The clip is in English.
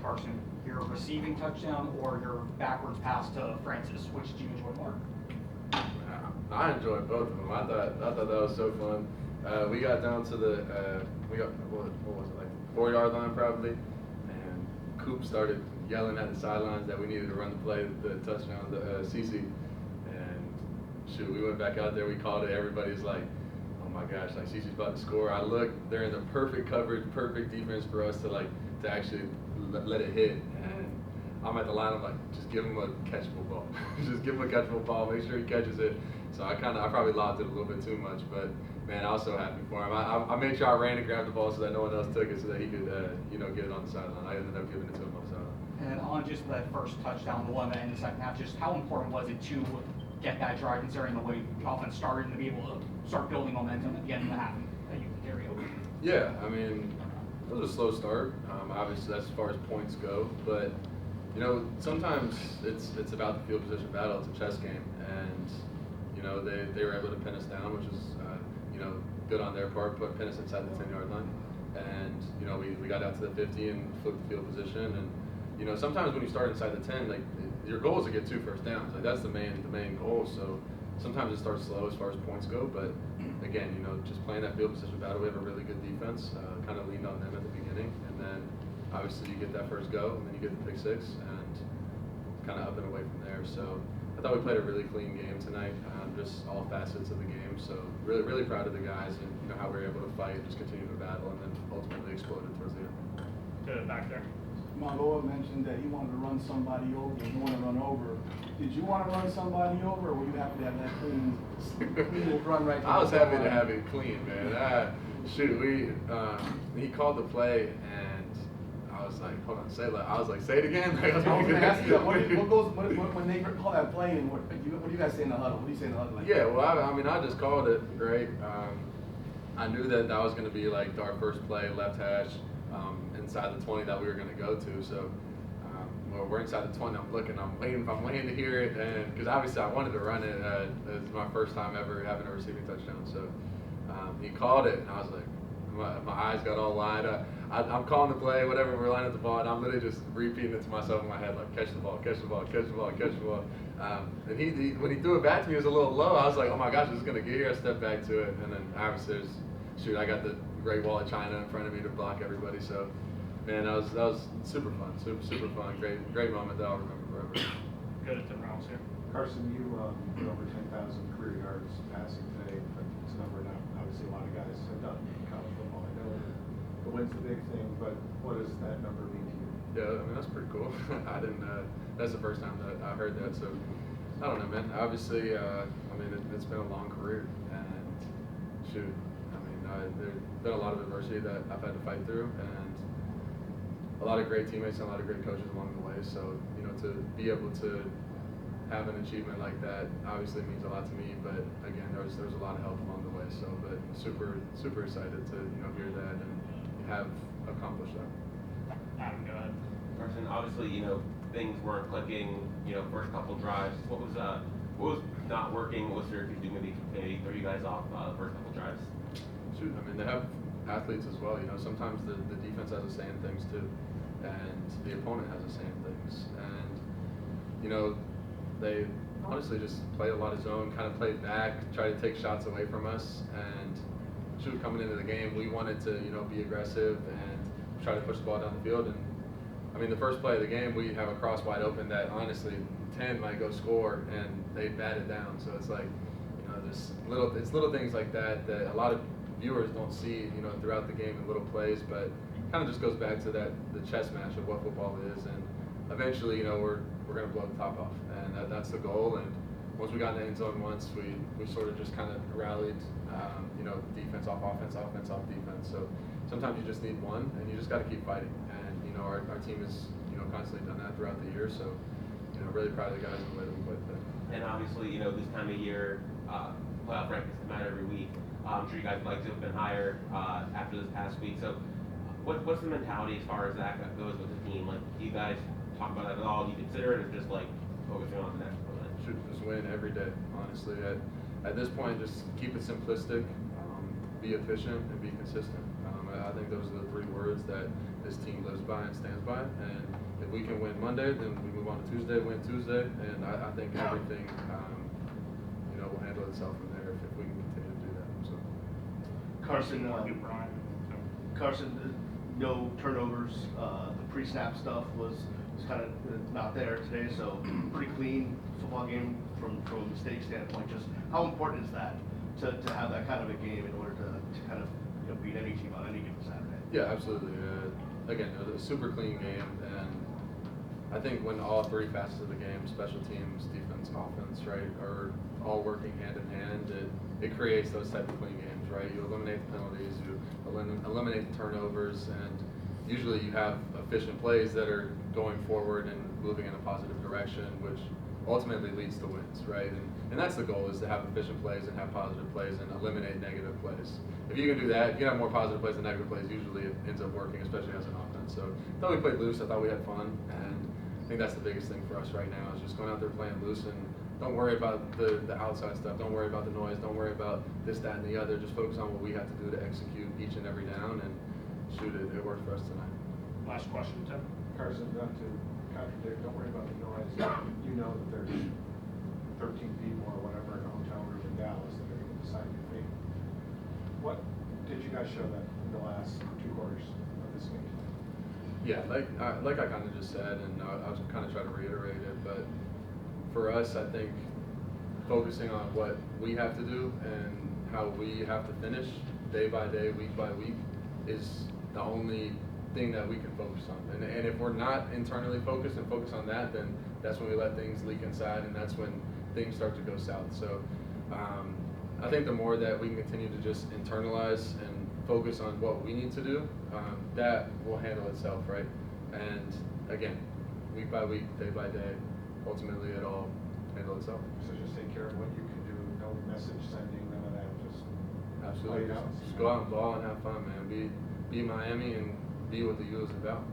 Carson, your receiving touchdown or your backwards pass to Francis? Which did you enjoy more? I enjoyed both of them. I thought that was so fun. We got down to what was it, like 4-yard line probably, and Coop started yelling at the sidelines that we needed to run the play, the touchdown, the CC, and shoot, we went back out there, we called it. Everybody's like, oh my gosh, like CC's about to score. I look, they're in the perfect coverage, perfect defense for us to actually let it hit. And I'm at the line, I'm like, just give him a catchable ball. Just give him a catchable ball, make sure he catches it. So I probably lobbed it a little bit too much, but man, I was so happy for him. I made sure I ran and grabbed the ball so that no one else took it, so that he could, get it on the sideline. I ended up giving it to him on the sideline. And on just that first touchdown, the one that in the second half, just how important was it to get that drive, considering the way the offense started, and to be able to start building momentum at the end of the half that you can carry over? Yeah, I mean, it was a slow start. Obviously, that's as far as points go, but sometimes it's about the field position battle. It's a chess game, and they were able to pin us down, which is good on their part, pin us inside the 10-yard line, and we got out to the 50 and flipped the field position, and sometimes when you start inside the 10, like your goal is to get 2 first downs. Like that's the main goal. So sometimes it starts slow as far as points go, but again, just playing that field position battle, we have a really good defense. Kind of leaned on them at the beginning, and then obviously you get that first go, and then you get the pick 6, and kind of up and away from there. So I thought we played a really clean game tonight, just all facets of the game. So really proud of the guys and how we were able to fight, just continue to battle, and then ultimately exploded towards the end. Good back there. Mongoa mentioned that he wanted to run somebody over. You want to run over. Did you want to run somebody over, or were you happy to have that clean run right there? I was happy to have it clean, man. He called the play, and I was like, hold on, say it again. I was going to ask you, when they call that play, and what do you guys say in the huddle? What do you say in the huddle? Like, yeah, well, I just called it right. I knew that was going to be like our first play, left hash, inside the 20 that we were going to go to. So we're inside the 20. I'm waiting to hear it, and because obviously I wanted to run it. It's my first time ever having a receiving touchdown. So he called it, and I was like, my eyes got all wide. I'm calling the play, whatever, we're lining up the ball, and I'm literally just repeating it to myself in my head, like, catch the ball, catch the ball, catch the ball, catch the ball. And he when he threw it back to me, it was a little low. I was like, oh my gosh, it's going to get here. I stepped back to it, and then obviously, I got the Great Wall of China in front of me to block everybody. So, man, that was super fun, super fun. Great moment that I'll remember forever. Good at the rounds here. Carson, you put over 10,000 career yards passing today. It's a number not obviously a lot of guys have done in college football. I know the win's the big thing, but what does that number mean to you? Yeah, I mean, that's pretty cool. I didn't. That's the first time that I heard that. So I don't know, man. Obviously, it's been a long career, and shoot, there's been a lot of adversity that I've had to fight through, and a lot of great teammates and a lot of great coaches along the way. So to be able to have an achievement like that obviously means a lot to me. But again, there's a lot of help along the way. So, but super excited to hear that and have accomplished that. Adam, go ahead. Carson, obviously, things weren't clicking, first couple drives. What was not working? What was Syracuse doing? Maybe throw you guys off the first couple drives? Shoot, they have athletes as well. Sometimes the defense has the same things too, and the opponent has the same things. And they honestly just play a lot of zone, kind of play back, try to take shots away from us. And shoot, coming into the game, we wanted to be aggressive and try to push the ball down the field. And the first play of the game, we have a cross wide open that honestly 10 might go score, and they bat it down. So it's like there's little things like that a lot of viewers don't see throughout the game in little plays, but kind of just goes back to the chess match of what football is. And eventually we're going to blow the top off, and that's the goal. And once we got in the end zone once, we sort of just kind of rallied, defense off offense, offense off defense. So sometimes you just need one, and you just got to keep fighting. And our team has constantly done that throughout the year. So really proud of the guys and the way that we played today. And obviously, this time of year, playoff rankings come out every week. I'm sure you guys would like to have been higher after this past week. So what's the mentality as far as that goes with the team? Like, do you guys talk about that at all? Do you consider it, or just like focusing on the next opponent? Should just win every day, honestly. At this point, just keep it simplistic, be efficient, and be consistent. I think those are the 3 words that this team lives by and stands by. And if we can win Monday, then we move on to Tuesday, win Tuesday, and I think everything, will handle itself from there if we can continue to do that. So. Carson, New Brian. Carson, no turnovers. The pre-snap stuff was kind of not there today, so pretty clean football game from a mistake standpoint. Just how important is that to have that kind of a game in order to kind of beat any team on any given Saturday? Yeah, absolutely. Again, it was a super clean game, and I think when all three facets of the game, special teams, defense, offense, right, are all working hand in hand, it creates those type of clean games, right? You eliminate the penalties, you eliminate the turnovers, and usually you have efficient plays that are going forward and moving in a positive direction, which ultimately leads to wins, right? And that's the goal, is to have efficient plays and have positive plays and eliminate negative plays. If you can do that, you can have more positive plays than negative plays. Usually it ends up working, especially as an offense. So I thought we played loose. I thought we had fun, and I think that's the biggest thing for us right now, is just going out there playing loose, and don't worry about the outside stuff. Don't worry about the noise. Don't worry about this, that, and the other. Just focus on what we have to do to execute each and every down, and shoot, it worked for us tonight. Last question, Tim. Carson, not to contradict, don't worry about the noise. You know that there's 13 people or whatever in a hotel room in Dallas that are going to decide your fate. What did you guys show that in the last 2 quarters of this game? Yeah, like I kind of just said, and I'll just kind of try to reiterate it, but for us, I think focusing on what we have to do and how we have to finish day by day, week by week, is the only thing that we can focus on. And if we're not internally focused and focus on that, then that's when we let things leak inside, and that's when things start to go south. So I think the more that we can continue to just internalize and focus on what we need to do, that will handle itself, right? And again, week by week, day by day, ultimately it'll handle itself. So just take care of what you can do, no message sending, none of that, just Absolutely. play it out. Just go out and ball and have fun, man. Be Miami and be what the U is about.